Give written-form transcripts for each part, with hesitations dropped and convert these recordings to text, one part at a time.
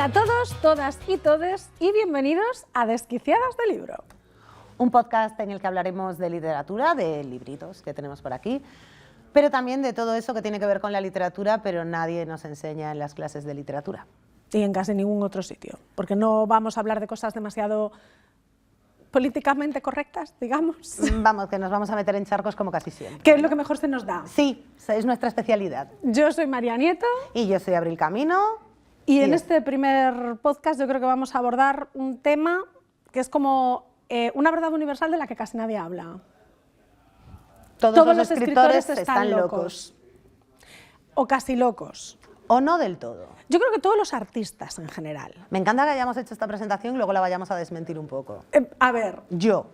Hola a todos, todas y todes y bienvenidos a Desquiciadas de Libro. Un podcast en el que hablaremos de literatura, de libritos que tenemos por aquí, pero también de todo eso que tiene que ver con la literatura, pero nadie nos enseña en las clases de literatura. Y en casi ningún otro sitio, porque no vamos a hablar de cosas demasiado políticamente correctas, digamos. Vamos, que nos vamos a meter en charcos como casi siempre. ¿Qué es lo que mejor se nos da? Sí, es nuestra especialidad. Yo soy María Nieto. Y yo soy Abril Camino. Y en este primer podcast yo creo que vamos a abordar un tema que es como una verdad universal de la que casi nadie habla. Todos los escritores están locos. O casi locos. O no del todo. Yo creo que todos los artistas en general. Me encanta que hayamos hecho esta presentación y luego la vayamos a desmentir un poco. A ver. Yo.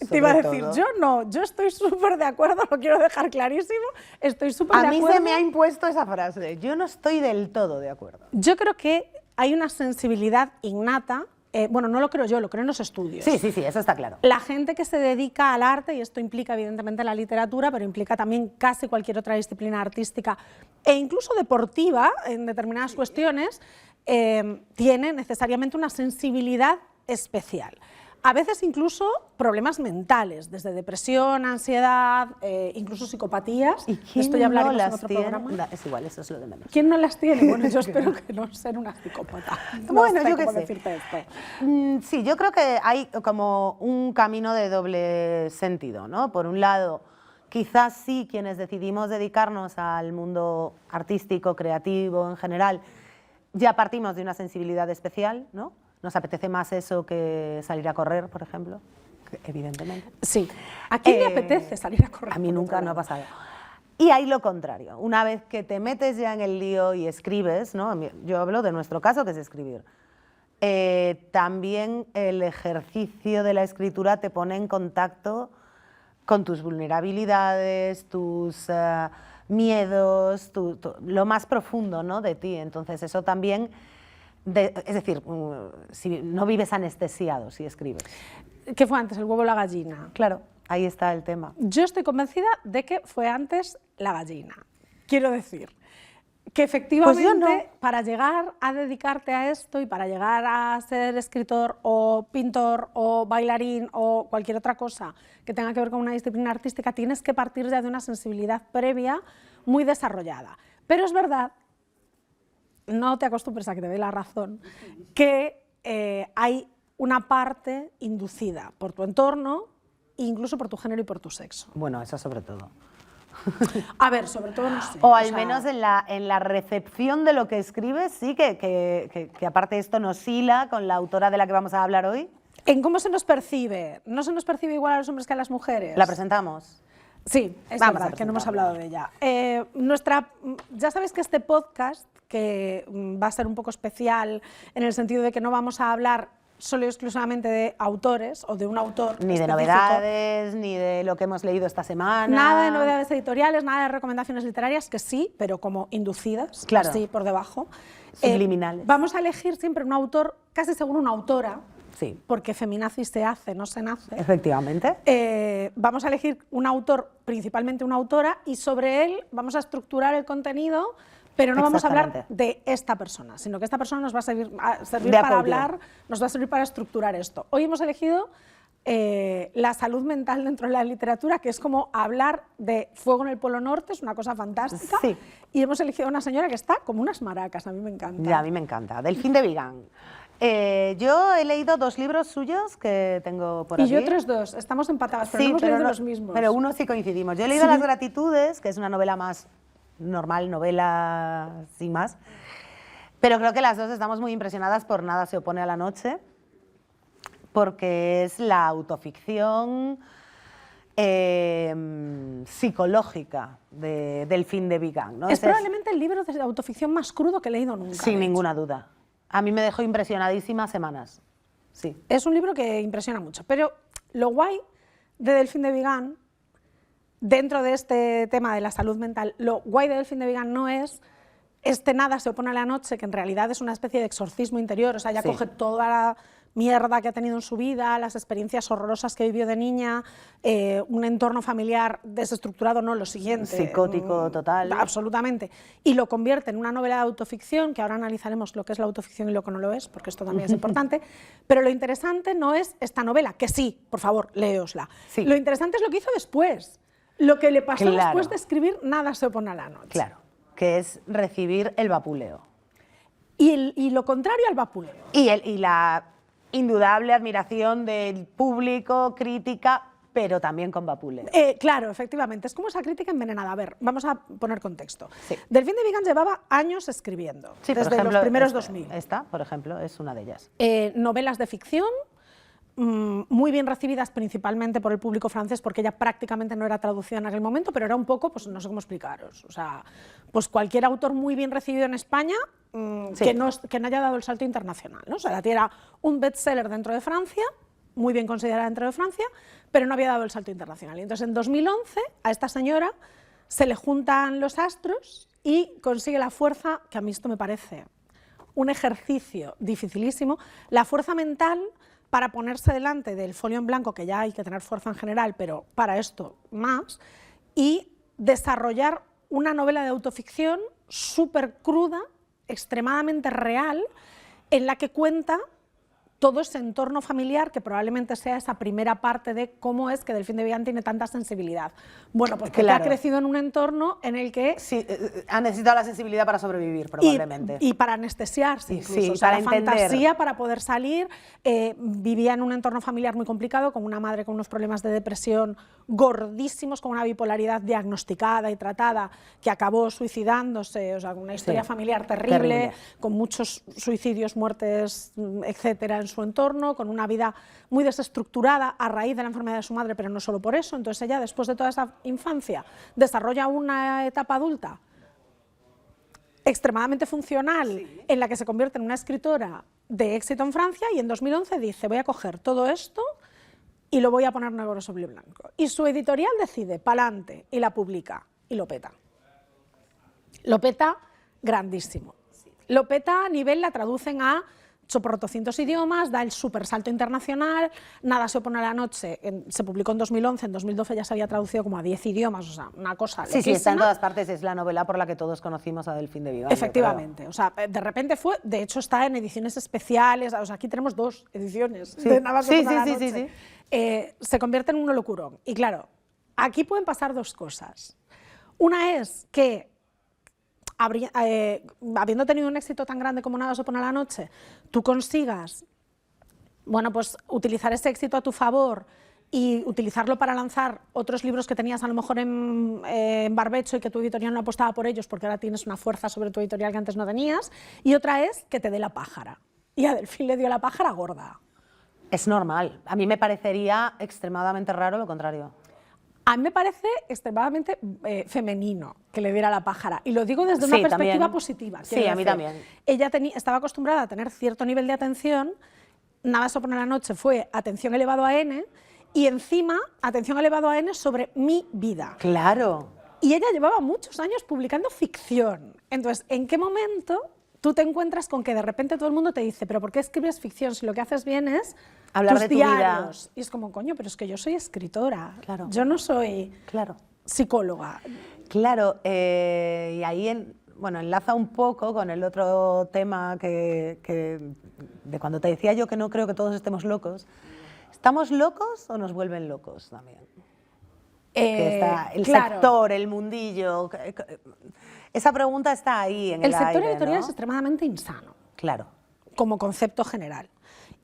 Te iba a decir, yo no, yo estoy súper de acuerdo, lo quiero dejar clarísimo, estoy súper de acuerdo. A mí se me ha impuesto esa frase, yo no estoy del todo de acuerdo. Yo creo que hay una sensibilidad innata, bueno, no lo creo yo, lo creo en los estudios. Sí, eso está claro. La gente que se dedica al arte, y esto implica evidentemente la literatura, pero implica también casi cualquier otra disciplina artística e incluso deportiva en determinadas cuestiones, tiene necesariamente una sensibilidad especial. A veces incluso problemas mentales, desde depresión, ansiedad, incluso psicopatías. ¿Y quién Esto ya hablaremos no las en otro tiene? programa. Es igual, eso es lo de menos. ¿Quién no las tiene? Bueno, yo espero que no ser una psicópata. Bueno, no sé yo qué cómo sé. decirte esto. Sí, yo creo que hay como un camino de doble sentido, ¿no? Por un lado, quizás sí quienes decidimos dedicarnos al mundo artístico, creativo en general, ya partimos de una sensibilidad especial, ¿no? Nos apetece más eso que salir a correr, por ejemplo, evidentemente. Sí. ¿A quién le apetece salir a correr? A mí nunca no ha pasado. Y hay lo contrario. Una vez que te metes ya en el lío y escribes, ¿no? Yo hablo de nuestro caso, que es escribir. También el ejercicio de la escritura te pone en contacto con tus vulnerabilidades, tus miedos, lo más profundo, ¿no? de ti. Entonces eso también... es decir, si no vives anestesiado si escribes. ¿Qué fue antes, el huevo o la gallina? Claro, ahí está el tema. Yo estoy convencida de que fue antes la gallina. Quiero decir que efectivamente Pues yo no. Para llegar a dedicarte a esto y para llegar a ser escritor o pintor o bailarín o cualquier otra cosa que tenga que ver con una disciplina artística, tienes que partir ya de una sensibilidad previa muy desarrollada. Pero es verdad, no te acostumbres a que te dé la razón, que hay una parte inducida por tu entorno, incluso por tu género y por tu sexo. Bueno, eso sobre todo. A ver, sobre todo no sé. O al menos en la recepción de lo que escribes, sí, que aparte esto nos hila con la autora de la que vamos a hablar hoy. ¿En cómo se nos percibe? ¿No se nos percibe igual a los hombres que a las mujeres? ¿La presentamos? Sí, es Vamos verdad a que no hemos presentarla. hablado de ella. Ya sabéis que este podcast, que va a ser un poco especial en el sentido de que no vamos a hablar solo y exclusivamente de autores o de un autor Ni de específico. novedades, ni de lo que hemos leído esta semana. Nada de novedades editoriales, nada de recomendaciones literarias, que sí, pero como inducidas, Claro. así por debajo. Subliminales. Vamos a elegir siempre un autor, casi según una autora, Sí, porque feminazi se hace, no se nace. efectivamente. Vamos a elegir un autor, principalmente una autora, y sobre él vamos a estructurar el contenido, pero no vamos a hablar Exactamente. de esta persona, sino que esta persona nos va a servir De para apoyo. hablar, nos va a servir para estructurar esto. Hoy hemos elegido la salud mental dentro de la literatura, que es como hablar de fuego en el Polo Norte, es una cosa fantástica. Sí. Y hemos elegido a una señora que está como unas maracas, a mí me encanta. Ya, a mí me encanta. Delfín de Vigan. Yo he leído 2 libros suyos que tengo por Y aquí. yo otros 2, estamos empatadas, pero Sí, no hemos pero leído no- los mismos. Pero uno sí coincidimos. Yo he leído Sí. Las Gratitudes, que es una novela más normal, novela sin más. Pero creo que las 2 estamos muy impresionadas por Nada se opone a la noche, porque es la autoficción psicológica de Delfín de Vigan, ¿no? Es probablemente el libro de autoficción más crudo que he leído nunca. Sin de hecho. ninguna duda. A mí me dejó impresionadísima semanas. Sí. Es un libro que impresiona mucho, pero lo guay de Delfín de Vigan, dentro de este tema de la salud mental, lo guay de Delfín de Vigan no es este Nada se opone a la noche, que en realidad es una especie de exorcismo interior, o sea, ella Sí. coge toda mierda que ha tenido en su vida, las experiencias horrorosas que vivió de niña, un entorno familiar desestructurado, no, lo siguiente. Psicótico total. Absolutamente. Y lo convierte en una novela de autoficción, que ahora analizaremos lo que es la autoficción y lo que no lo es, porque esto también es importante. Pero lo interesante no es esta novela, que sí, por favor, léosla. Sí. Lo interesante es lo que hizo después. Lo que le pasó Claro. después de escribir Nada se opone a la noche. Claro, que es recibir el vapuleo. Y lo contrario al vapuleo. Y la indudable admiración del público, crítica, pero también con vapuleo. Claro, efectivamente, es como esa crítica envenenada. A ver, vamos a poner contexto. Sí. Delfín de Vigan llevaba años escribiendo, Sí, por desde ejemplo, los primeros 2000. Esta, por ejemplo, es una de ellas. Novelas de ficción, muy bien recibidas principalmente por el público francés, porque ella prácticamente no era traducida en aquel momento, pero era un poco, pues no sé cómo explicaros, o sea, pues cualquier autor muy bien recibido en España Sí. que no haya dado el salto internacional, ¿no? O sea, la tía era un bestseller dentro de Francia, muy bien considerada dentro de Francia, pero no había dado el salto internacional. Y entonces en 2011 a esta señora se le juntan los astros y consigue la fuerza, que a mí esto me parece un ejercicio dificilísimo, la fuerza mental para ponerse delante del folio en blanco, que ya hay que tener fuerza en general, pero para esto más, y desarrollar una novela de autoficción súper cruda, extremadamente real, en la que cuenta todo ese entorno familiar que probablemente sea esa primera parte de cómo es que Delfín de Vigan tiene tanta sensibilidad. Bueno, pues porque Claro. ha crecido en un entorno en el que... Sí, ha necesitado la sensibilidad para sobrevivir, probablemente. Y para anestesiarse incluso, Sí, o sea, para la entender. fantasía para poder salir. Vivía en un entorno familiar muy complicado, con una madre con unos problemas de depresión gordísimos, con una bipolaridad diagnosticada y tratada, que acabó suicidándose, o sea, con una historia Sí, familiar terrible, terrible. con muchos suicidios, muertes, etcétera, en su entorno, con una vida muy desestructurada a raíz de la enfermedad de su madre, pero no solo por eso. Entonces ella, después de toda esa infancia, desarrolla una etapa adulta extremadamente funcional, en la que se convierte en una escritora de éxito en Francia, y en 2011 dice, voy a coger todo esto y lo voy a poner negro sobre blanco. Y su editorial decide, pa'lante, y la publica, y lo peta. Lo peta grandísimo. Lo peta a nivel, la traducen a por 200 idiomas, da el super salto internacional, Nada se opone a la noche, se publicó en 2011, en 2012 ya se había traducido como a 10 idiomas, o sea, una cosa Sí, sí, está en loquísima. todas partes, es la novela por la que todos conocimos a Delfín de Vigan. Efectivamente, o sea, de repente fue, de hecho está en ediciones especiales, o sea, aquí tenemos 2 ediciones de Nada se opone a la noche. Se convierte en un locurón. Y claro, aquí pueden pasar 2 cosas. Una es que habiendo tenido un éxito tan grande como Nada se opone a la noche, tú consigas, bueno, pues utilizar ese éxito a tu favor y utilizarlo para lanzar otros libros que tenías a lo mejor en barbecho y que tu editorial no apostaba por ellos porque ahora tienes una fuerza sobre tu editorial que antes no tenías, y otra es que te dé la pájara. Y a Delfín le dio la pájara gorda. Es normal. A mí me parecería extremadamente raro lo contrario. A mí me parece extremadamente femenino que le diera la pájara, y lo digo desde una perspectiva también. positiva. Sí, a mí también. Ella estaba acostumbrada a tener cierto nivel de atención, Nada se opone a la noche fue atención elevado a N, y encima atención elevado a N sobre mi vida. Claro. Y ella llevaba muchos años publicando ficción. Entonces, ¿en qué momento tú te encuentras con que de repente todo el mundo te dice, pero ¿por qué escribes ficción si lo que haces bien es hablar tus de tu diarios? vida? Y es como, coño, pero es que yo soy escritora, Claro. yo no soy Claro. psicóloga. Claro, y ahí bueno, enlaza un poco con el otro tema de cuando te decía yo que no creo que todos estemos locos. ¿Estamos locos o nos vuelven locos también? Que está el claro. sector, el mundillo. Esa pregunta está ahí en el sector aire, editorial ¿no? es extremadamente insano, Claro. como concepto general,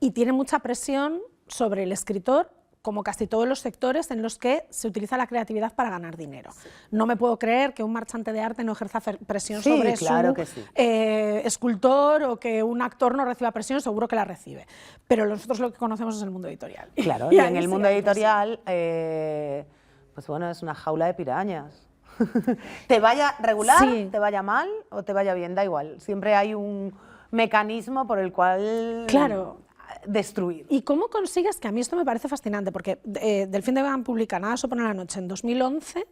y tiene mucha presión sobre el escritor, como casi todos los sectores en los que se utiliza la creatividad para ganar dinero. Sí. No me puedo creer que un marchante de arte no ejerza presión sobre claro su que sí. escultor, o que un actor no reciba presión, seguro que la recibe. Pero nosotros lo que conocemos es el mundo editorial. Claro, y en el mundo editorial, pues bueno, es una jaula de pirañas. Te vaya regular, Sí. te vaya mal o te vaya bien, da igual. Siempre hay un mecanismo por el cual... Claro. Destruir. ¿Y cómo consigues? Que a mí esto me parece fascinante, porque Delfín de Vigan publica Nada se opone a la noche en 2011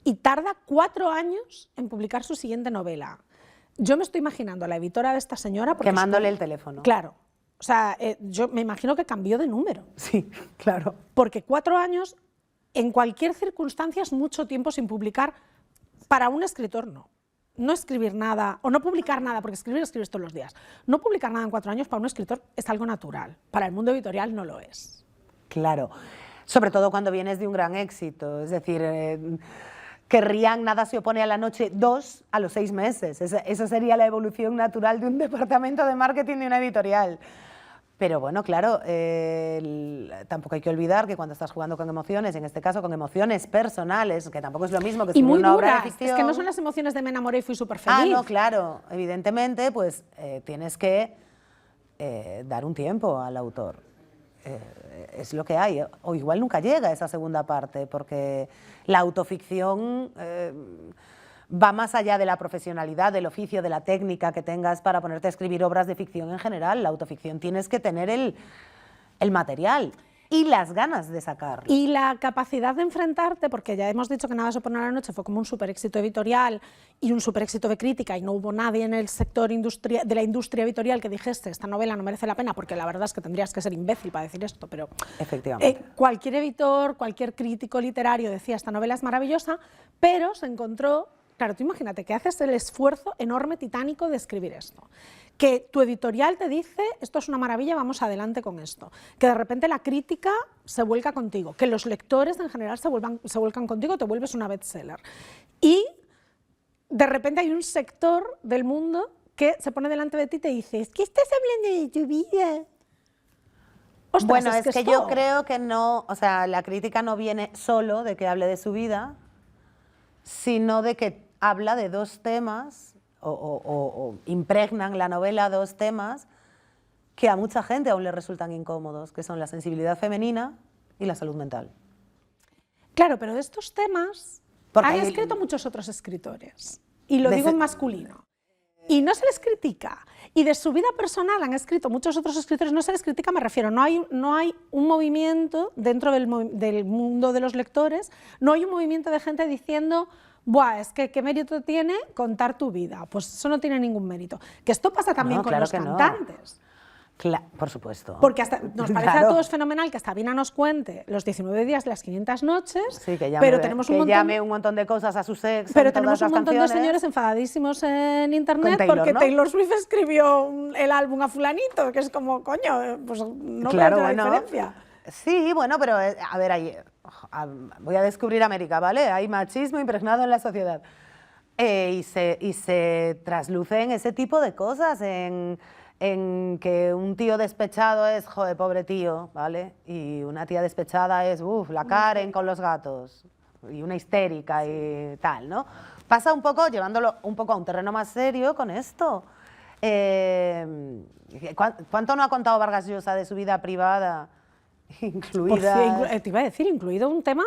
y tarda 4 años en publicar su siguiente novela. Yo me estoy imaginando a la editora de esta señora... Quemándole el teléfono. Claro. O sea, yo me imagino que cambió de número. Sí, claro. Porque 4 años, en cualquier circunstancia, es mucho tiempo sin publicar. Para un escritor, no. No escribir nada, o no publicar nada, porque escribes todos los días. No publicar nada en 4 años para un escritor es algo natural. Para el mundo editorial no lo es. Claro. Sobre todo cuando vienes de un gran éxito. Es decir, querrían Nada se opone a la noche 2 a los 6 meses. Esa sería la evolución natural de un departamento de marketing de una editorial. Pero bueno, claro, tampoco hay que olvidar que cuando estás jugando con emociones, en este caso con emociones personales, que tampoco es lo mismo que escribir una obra de ficción. Es que no son las emociones de me enamoré y fui súper feliz. Ah, no, claro, evidentemente, pues tienes que dar un tiempo al autor. Es lo que hay, o igual nunca llega esa segunda parte, porque la autoficción va más allá de la profesionalidad, del oficio, de la técnica que tengas para ponerte a escribir obras de ficción en general. La autoficción tienes que tener el material y las ganas de sacarlo. Y la capacidad de enfrentarte, porque ya hemos dicho que Nada se opone a la noche fue como un super éxito editorial y un super éxito de crítica, y no hubo nadie en el sector de la industria editorial que dijese esta novela no merece la pena, porque la verdad es que tendrías que ser imbécil para decir esto, pero efectivamente. Cualquier editor, cualquier crítico literario decía esta novela es maravillosa, pero se encontró. Claro, tú imagínate que haces el esfuerzo enorme, titánico de escribir esto, que tu editorial te dice esto es una maravilla, vamos adelante con esto, que de repente la crítica se vuelca contigo, que los lectores en general se vuelcan contigo, te vuelves una bestseller. Y de repente hay un sector del mundo que se pone delante de ti y te dice, es que estás hablando de tu vida. Ostras, bueno, es que yo creo que no, o sea, la crítica no viene solo de que hable de su vida, sino de que habla de 2 temas, o impregnan la novela 2 temas que a mucha gente aún le resultan incómodos, que son la sensibilidad femenina y la salud mental. Claro, pero de estos temas han escrito muchos otros escritores, y lo digo en masculino, y no se les critica. Y de su vida personal han escrito muchos otros escritores, no se les critica, me refiero, no hay un movimiento dentro del mundo de los lectores, no hay un movimiento de gente diciendo buah, es que ¿qué mérito tiene contar tu vida? Pues eso no tiene ningún mérito. Que esto pasa también con los cantantes. Por supuesto. Porque hasta nos parece a todos fenomenal que Sabina nos cuente los 19 días de las 500 noches, sí, que llame, pero tenemos llame un montón de cosas a sus ex. Pero tenemos un montón de señores enfadadísimos en internet Taylor, porque ¿no? Taylor Swift escribió el álbum a fulanito, que es como, coño, pues no claro, veo la diferencia. Sí, bueno, pero a ver, voy a descubrir América, ¿vale? Hay machismo impregnado en la sociedad. Y se trasluce en ese tipo de cosas, en que un tío despechado es, joder, pobre tío, ¿vale? Y una tía despechada es, la Karen con los gatos, y una histérica y tal, ¿no? Pasa un poco, llevándolo un poco a un terreno más serio con esto. ¿Cuánto no ha contado Vargas Llosa de su vida privada? Incluida... te iba a decir, incluido un tema...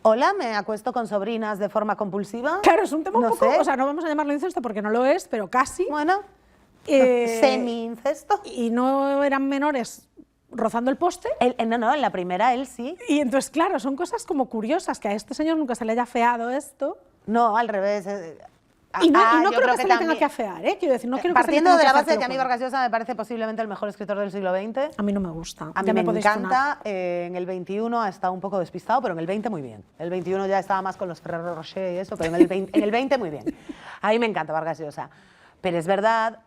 Hola, me acuesto con sobrinas de forma compulsiva. Claro, es un tema un poco... O sea, no vamos a llamarlo incesto porque no lo es, pero casi. Bueno, semi-incesto. Y no eran menores rozando el poste. No, en la primera él sí. Y entonces, claro, son cosas como curiosas, que a este señor nunca se le haya afeado esto. No, al revés. Y no creo que se le tenga que afear, ¿eh? Quiero decir, no quiero partiendo de la base de que a mí Vargas Llosa me parece posiblemente el mejor escritor del siglo XX. A mí no me gusta. A mí me encanta. En el 21 ha estado un poco despistado, pero en el 20 muy bien. El 21 ya estaba más con los Ferrero Rocher y eso, pero en el 20 muy bien. A mí me encanta Vargas Llosa. Pero es verdad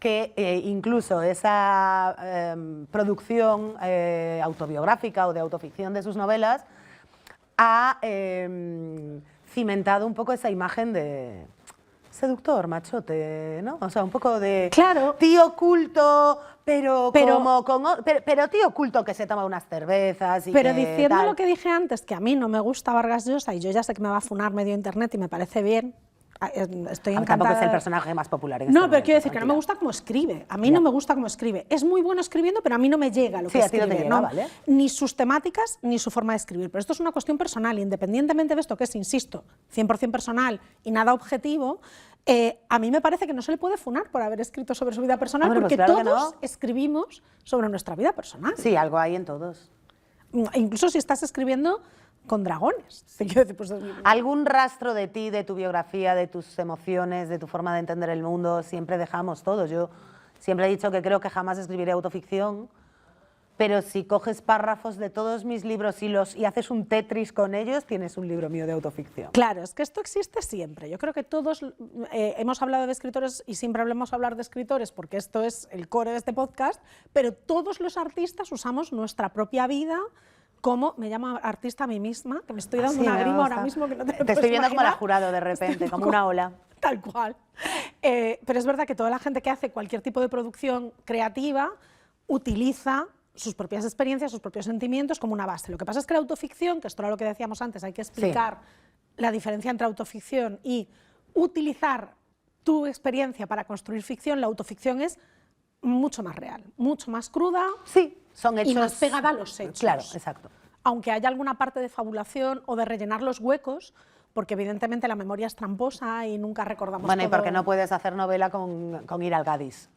que incluso esa producción autobiográfica o de autoficción de sus novelas ha cimentado un poco esa imagen de seductor, machote, ¿no? O sea, un poco de tío culto, pero tío culto que se toma unas cervezas y pero diciendo tal. Lo que dije antes, que a mí no me gusta Vargas Llosa y yo ya sé que me va a funar medio internet y me parece bien. Estoy encantada. Tampoco es el personaje más popular en No, pero quiero decir que no me gusta cómo escribe. A mí no me gusta cómo escribe. Es muy bueno escribiendo, pero a mí no me llega lo que escribe. A ti no te llega, ¿vale? Ni sus temáticas, ni su forma de escribir. Pero esto es una cuestión personal. Independientemente de esto, que es, insisto, 100% personal y nada objetivo, a mí me parece que no se le puede funar por haber escrito sobre su vida personal, porque pues claro todos escribimos sobre nuestra vida personal. Sí, algo hay en todos. Incluso si estás escribiendo con dragones. Pues, algún rastro de ti, de tu biografía, de tus emociones, de tu forma de entender el mundo, siempre dejamos todos. Yo Siempre he dicho que creo que jamás escribiré autoficción, pero si coges párrafos de todos mis libros y haces un Tetris con ellos, tienes un libro mío de autoficción. Claro, es que esto existe siempre. Yo creo que todos hemos hablado de escritores y siempre hablamos hablar de escritores porque esto es el core de este podcast, pero todos los artistas usamos nuestra propia vida como, me llamo artista a mí misma, que me estoy dando una grima ahora mismo que no te estoy viendo como la Jurado de repente, como una ola. Tal cual. Pero es verdad que toda la gente que hace cualquier tipo de producción creativa utiliza sus propias experiencias, sus propios sentimientos como una base. Lo que pasa es que la autoficción, que esto era lo que decíamos antes, hay que explicar la diferencia entre autoficción y utilizar tu experiencia para construir ficción. La autoficción es mucho más real, mucho más cruda, son hechos, y más pegada a los hechos. Claro, exacto. Aunque haya alguna parte de fabulación o de rellenar los huecos, porque evidentemente la memoria es tramposa y nunca recordamos Bueno, todo. y porque no puedes hacer novela con ir al Gadis.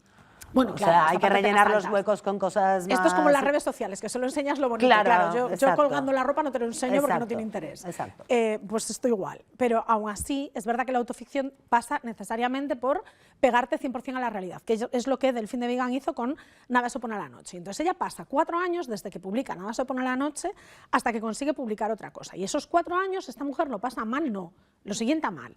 Bueno, o sea, hay que rellenar los huecos con cosas más... Esto es como las redes sociales, que solo enseñas lo bonito. Claro, yo colgando la ropa no te lo enseño porque no tiene interés. Exacto. Pues esto igual. Pero aún así, es verdad que la autoficción pasa necesariamente por pegarte 100% a la realidad, que es lo que Delfín de Vigan hizo con Nada se opone a la noche. Entonces ella pasa 4 años desde que publica Nada se opone a la noche hasta que consigue publicar otra cosa. Y esos 4 años esta mujer lo pasa mal, no, lo siguiente mal.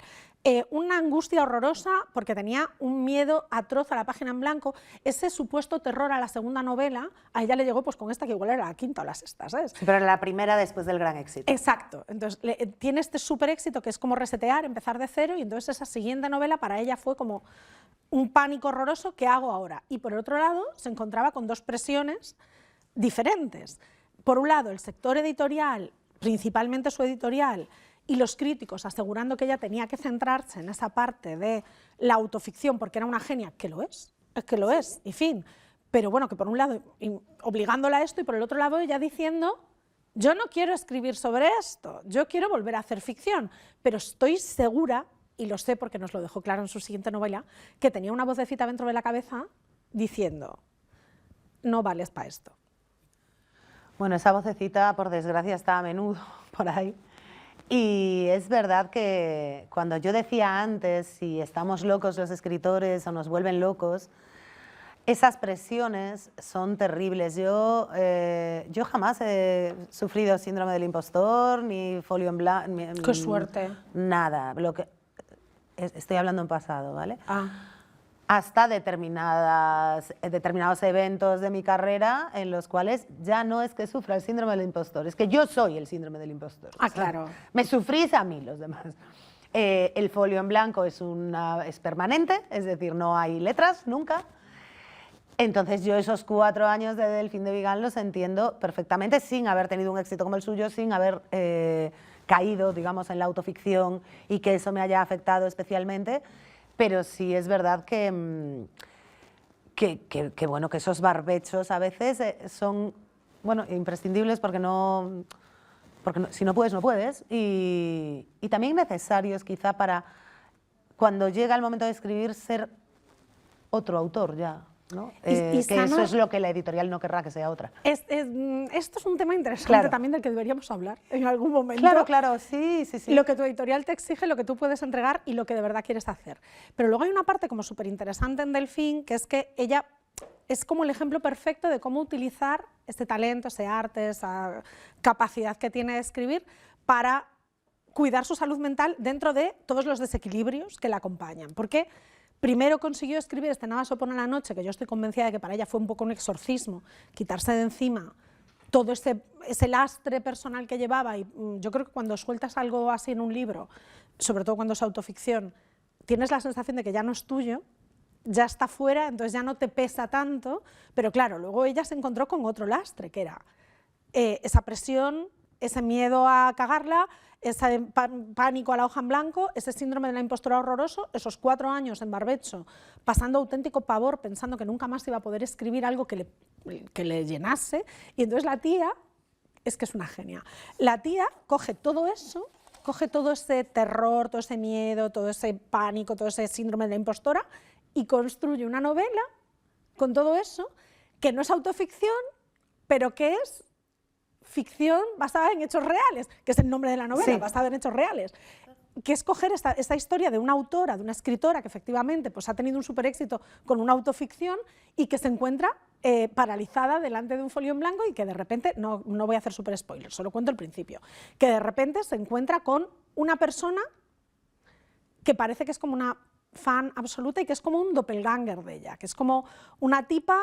Una angustia horrorosa porque tenía un miedo atroz a la página en blanco. Ese supuesto terror a la segunda novela, a ella le llegó pues con esta que igual era la quinta o la sexta, ¿sabes? Pero era la primera después del gran éxito. Exacto. Entonces tiene este súper éxito que es como resetear, empezar de cero, y entonces esa siguiente novela para ella fue como un pánico horroroso, ¿qué hago ahora? Y por el otro lado se encontraba con 2 presiones diferentes. Por un lado el sector editorial, principalmente su editorial, y los críticos asegurando que ella tenía que centrarse en esa parte de la autoficción porque era una genia, que lo es que lo es, y fin. Pero bueno, que por un lado obligándola a esto y por el otro lado ella diciendo, yo no quiero escribir sobre esto, yo quiero volver a hacer ficción, pero estoy segura, y lo sé porque nos lo dejó claro en su siguiente novela, que tenía una vocecita dentro de la cabeza diciendo, no vales para esto. Bueno, esa vocecita, por desgracia, está a menudo por ahí. Y es verdad que cuando yo decía antes si estamos locos los escritores o nos vuelven locos, esas presiones son terribles. Yo jamás he sufrido síndrome del impostor, ni folio en blanco. ¡Qué suerte! Nada. Estoy hablando en pasado, ¿vale? Hasta determinados eventos de mi carrera en los cuales ya no es que sufra el síndrome del impostor, es que yo soy el síndrome del impostor. Claro. Me sufrís a mí los demás. El folio en blanco es permanente, es decir, no hay letras nunca. Entonces yo esos 4 años de Delfín de Vigan los entiendo perfectamente sin haber tenido un éxito como el suyo, sin haber caído, digamos, en la autoficción y que eso me haya afectado especialmente. Pero sí es verdad que esos barbechos a veces son imprescindibles porque si no puedes, no puedes. Y también necesarios quizá para cuando llega el momento de escribir ser otro autor ya. ¿no? Que eso es lo que la editorial no querrá que sea otra. Esto es un tema interesante también del que deberíamos hablar en algún momento. Claro, sí. Lo que tu editorial te exige, lo que tú puedes entregar y lo que de verdad quieres hacer. Pero luego hay una parte como súper interesante en Delfín, que es que ella es como el ejemplo perfecto de cómo utilizar este talento, ese arte, esa capacidad que tiene de escribir para cuidar su salud mental dentro de todos los desequilibrios que la acompañan. Porque primero consiguió escribir este Nada se opone a la noche, que yo estoy convencida de que para ella fue un poco un exorcismo, quitarse de encima todo ese lastre personal que llevaba, y yo creo que cuando sueltas algo así en un libro, sobre todo cuando es autoficción, tienes la sensación de que ya no es tuyo, ya está fuera, entonces ya no te pesa tanto, pero claro, luego ella se encontró con otro lastre, que era esa presión, ese miedo a cagarla, ese pánico a la hoja en blanco, ese síndrome de la impostora horroroso, esos 4 años en barbecho, pasando auténtico pavor, pensando que nunca más iba a poder escribir algo que le llenase, y entonces la tía, es que es una genia, la tía coge todo eso, coge todo ese terror, todo ese miedo, todo ese pánico, todo ese síndrome de la impostora, y construye una novela con todo eso, que no es autoficción, pero que es ficción basada en hechos reales, que es el nombre de la novela, basada en hechos reales. que es coger esta historia de una autora, de una escritora que efectivamente pues, ha tenido un súper éxito con una autoficción y que se encuentra paralizada delante de un folio en blanco y que de repente, no voy a hacer súper spoiler, solo cuento el principio, que de repente se encuentra con una persona que parece que es como una fan absoluta y que es como un doppelganger de ella, que es como una tipa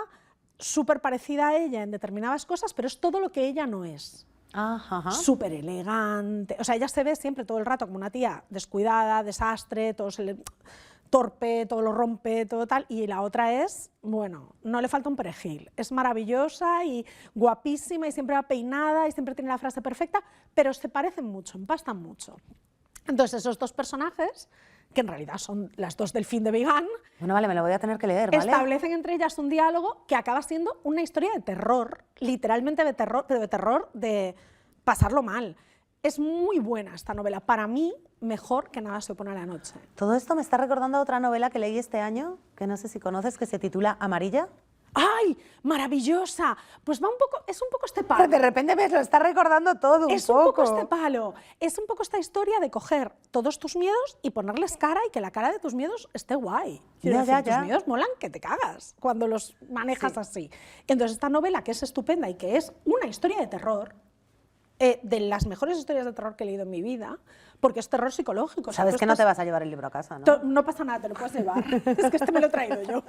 súper parecida a ella en determinadas cosas, pero es todo lo que ella no es. Súper elegante, o sea, ella se ve siempre todo el rato como una tía descuidada, desastre, todo se le torpe, todo lo rompe, todo tal, y la otra es, bueno, no le falta un perejil, es maravillosa y guapísima y siempre va peinada y siempre tiene la frase perfecta, pero se parecen mucho, empastan mucho. Entonces esos dos personajes, que en realidad son las dos del fin de Vigan, bueno, vale, me lo voy a tener que leer, ¿vale? Establecen entre ellas un diálogo que acaba siendo una historia de terror, literalmente de terror, pero de terror de pasarlo mal. Es muy buena esta novela, para mí mejor que Nada se opone a la noche. Todo esto me está recordando a otra novela que leí este año, que no sé si conoces, que se titula Amarilla. ¡Ay, maravillosa! Pues va un poco, es un poco este palo. De repente me lo está recordando todo un poco. Es un poco este palo. Es un poco esta historia de coger todos tus miedos y ponerles cara y que la cara de tus miedos esté guay. Tus miedos molan que te cagas cuando los manejas así. Entonces esta novela, que es estupenda y que es una historia de terror, de las mejores historias de terror que he leído en mi vida, porque es terror psicológico. Sabes que no te vas a llevar el libro a casa, ¿no? No pasa nada, te lo puedes llevar. Es que este me lo he traído yo.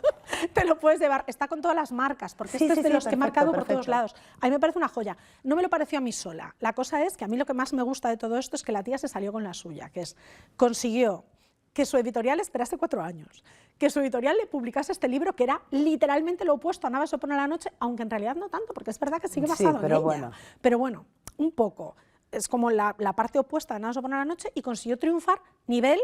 Te lo puedes llevar. Está con todas las marcas, porque este es de los que he marcado por todos lados. A mí me parece una joya. No me lo pareció a mí sola. La cosa es que a mí lo que más me gusta de todo esto es que la tía se salió con la suya, que es, consiguió que su editorial esperase 4 años, que su editorial le publicase este libro que era literalmente lo opuesto a Nada se opone a la noche, aunque en realidad no tanto, porque es verdad que sigue basado en ella. Pero bueno, un poco. Es como la parte opuesta de Nada se opone a la noche y consiguió triunfar nivel.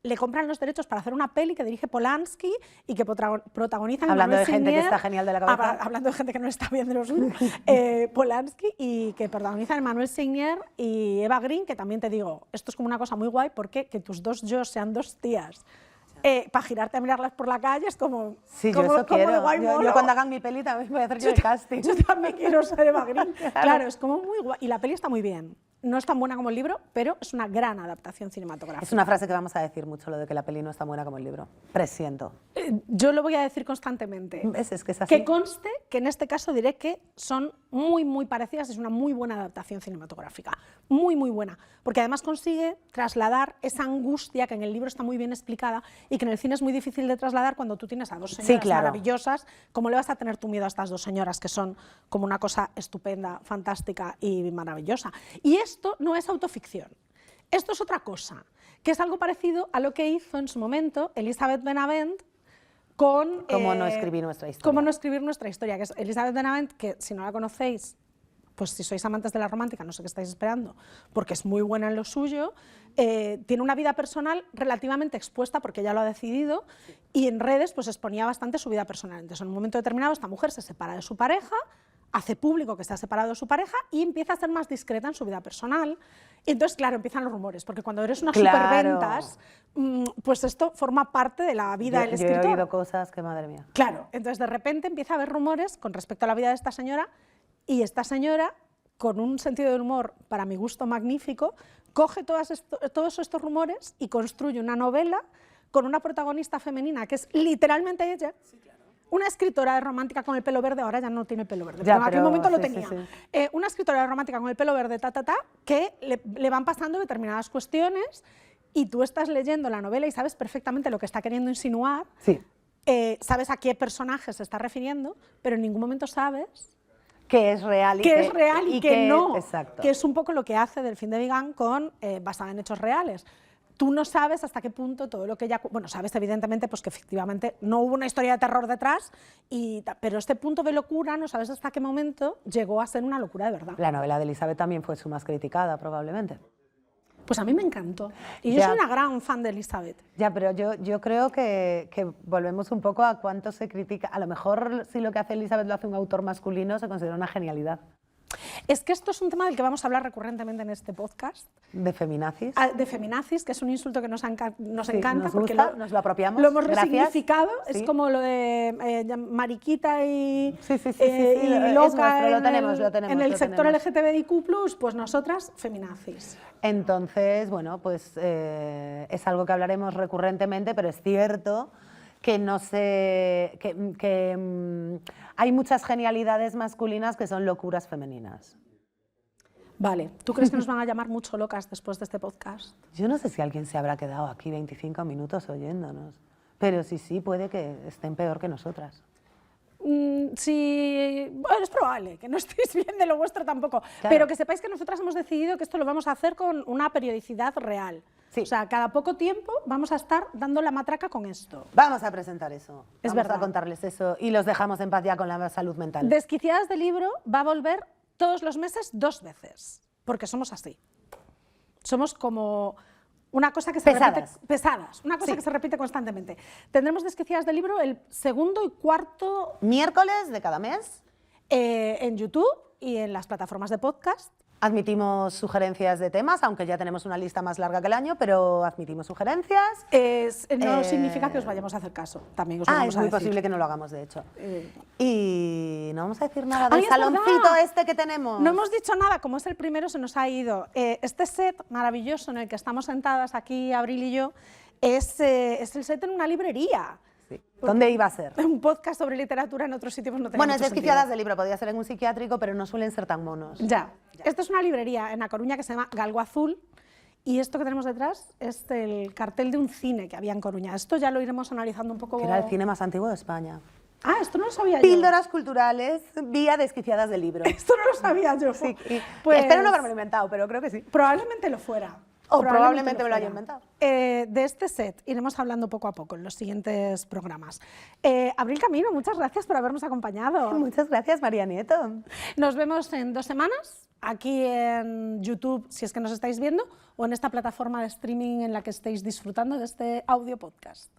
Le compran los derechos para hacer una peli que dirige Polanski y que protagonizan hablando de gente Signier, que está genial de la cabeza. Hablando de gente que no está bien de los Polanski y que protagonizan Manuel Signier y Eva Green, que también te digo, esto es como una cosa muy guay porque que tus dos yo sean dos tías. Para girarte a mirarlas por la calle es como... Sí, como, yo eso quiero. Yo cuando hagan mi peli también voy a hacer yo el casting. Yo también quiero ser Eva Green. Claro, es como muy guay. Y la peli está muy bien. No es tan buena como el libro, pero es una gran adaptación cinematográfica. Es una frase que vamos a decir mucho, lo de que la peli no es tan buena como el libro. Presiento. Yo lo voy a decir constantemente. ¿Ves? Es que es así. Que conste que en este caso diré que son muy, muy parecidas. Es una muy buena adaptación cinematográfica. Muy, muy buena. Porque además consigue trasladar esa angustia que en el libro está muy bien explicada y que en el cine es muy difícil de trasladar cuando tú tienes a dos señoras maravillosas. ¿Cómo le vas a tener tu miedo a estas dos señoras que son como una cosa estupenda, fantástica y maravillosa? Y esto no es autoficción. Esto es otra cosa, que es algo parecido a lo que hizo en su momento Elizabeth Benavent con... ¿Cómo no escribir nuestra historia? ¿Cómo no escribir nuestra historia? Que es Elizabeth Benavent, que si no la conocéis, pues si sois amantes de la romántica, no sé qué estáis esperando, porque es muy buena en lo suyo, tiene una vida personal relativamente expuesta porque ella lo ha decidido y en redes pues exponía bastante su vida personal. Entonces en un momento determinado esta mujer se separa de su pareja, hace público que está separado de su pareja y empieza a ser más discreta en su vida personal. Y entonces, claro, empiezan los rumores, porque cuando eres una superventas, pues esto forma parte de la vida del escritor. Yo he oído cosas que, madre mía. Claro, entonces de repente empieza a haber rumores con respecto a la vida de esta señora y esta señora, con un sentido del humor para mi gusto magnífico, coge todos estos rumores y construye una novela con una protagonista femenina que es literalmente ella. Sí, claro. Una escritora de romántica con el pelo verde, ahora ya no tiene pelo verde, pero en aquel momento lo tenía. Una escritora de romántica con el pelo verde, que le van pasando determinadas cuestiones y tú estás leyendo la novela y sabes perfectamente lo que está queriendo insinuar, sabes a qué personaje se está refiriendo, pero en ningún momento sabes que es real y que no, exacto. Que es un poco lo que hace Del fin de Vigan con basada en hechos reales. Tú no sabes hasta qué punto todo lo que ella... Bueno, sabes evidentemente pues, que efectivamente no hubo una historia de terror detrás, pero este punto de locura no sabes hasta qué momento llegó a ser una locura de verdad. La novela de Elizabeth también fue su más criticada, probablemente. Pues a mí me encantó. Y yo soy una gran fan de Elizabeth. Ya, pero yo creo que volvemos un poco a cuánto se critica. A lo mejor si lo que hace Elizabeth lo hace un autor masculino, se considera una genialidad. Es que esto es un tema del que vamos a hablar recurrentemente en este podcast. ¿De feminazis? De feminazis, que es un insulto que nos encanta nos porque gusta, nos lo apropiamos. Lo hemos Gracias. resignificado, Sí. es como lo de mariquita y, Sí, y es loca nuestro, en el sector LGTBIQ+, pues nosotras feminazis. Entonces, bueno, pues es algo que hablaremos recurrentemente, pero es cierto que no sé, hay muchas genialidades masculinas que son locuras femeninas. Vale, ¿tú crees que nos van a llamar mucho locas después de este podcast? Yo no sé si alguien se habrá quedado aquí 25 minutos oyéndonos, pero sí, puede que estén peor que nosotras. Sí, bueno, es probable que no estéis bien de lo vuestro tampoco, Claro. pero que sepáis que nosotras hemos decidido que esto lo vamos a hacer con una periodicidad real. Sí. O sea, cada poco tiempo vamos a estar dando la matraca con esto. Vamos a presentar eso, Es vamos verdad. a contarles eso y los dejamos en paz ya con la salud mental. Desquiciadas del libro va a volver todos los meses 2 veces, porque somos así. Somos como una cosa que se repite, pesadas, una cosa Sí. que se repite constantemente. Tendremos Desquiciadas del libro el segundo y cuarto Miércoles de cada mes. en YouTube y en las plataformas de podcast. Admitimos sugerencias de temas, aunque ya tenemos una lista más larga que el año, pero admitimos sugerencias. No significa que os vayamos a hacer caso, también os lo vamos Es a muy decir. posible que no lo hagamos, de hecho. Y no vamos a decir nada ¡Ay, del es saloncito verdad! este que tenemos. No hemos dicho nada, como es el primero se nos ha ido. Este set maravilloso en el que estamos sentadas aquí, Abril y yo, es el set en una librería. Sí. ¿Dónde iba a ser? Un podcast sobre literatura en otros sitios no tenía Bueno, es mucho Desquiciadas sentido. del libro, podría ser en un psiquiátrico, pero no suelen ser tan monos. Ya. Esto es una librería en A Coruña que se llama Galgo Azul y esto que tenemos detrás es el cartel de un cine que había en Coruña. Esto ya lo iremos analizando un poco. Que era el cine más antiguo de España. Ah, esto no lo sabía yo. Píldoras culturales vía Desquiciadas del libro. Esto no lo sabía yo. Sí, Pues, espero no haberme lo inventado, pero creo que sí. Probablemente lo fuera. O probablemente me lo haya fuera. inventado. De este set iremos hablando poco a poco en los siguientes programas. Abril Camino, muchas gracias por habernos acompañado. Muchas gracias, María Nieto. Nos vemos en 2 semanas, aquí en YouTube, si es que nos estáis viendo, o en esta plataforma de streaming en la que estéis disfrutando de este audio podcast.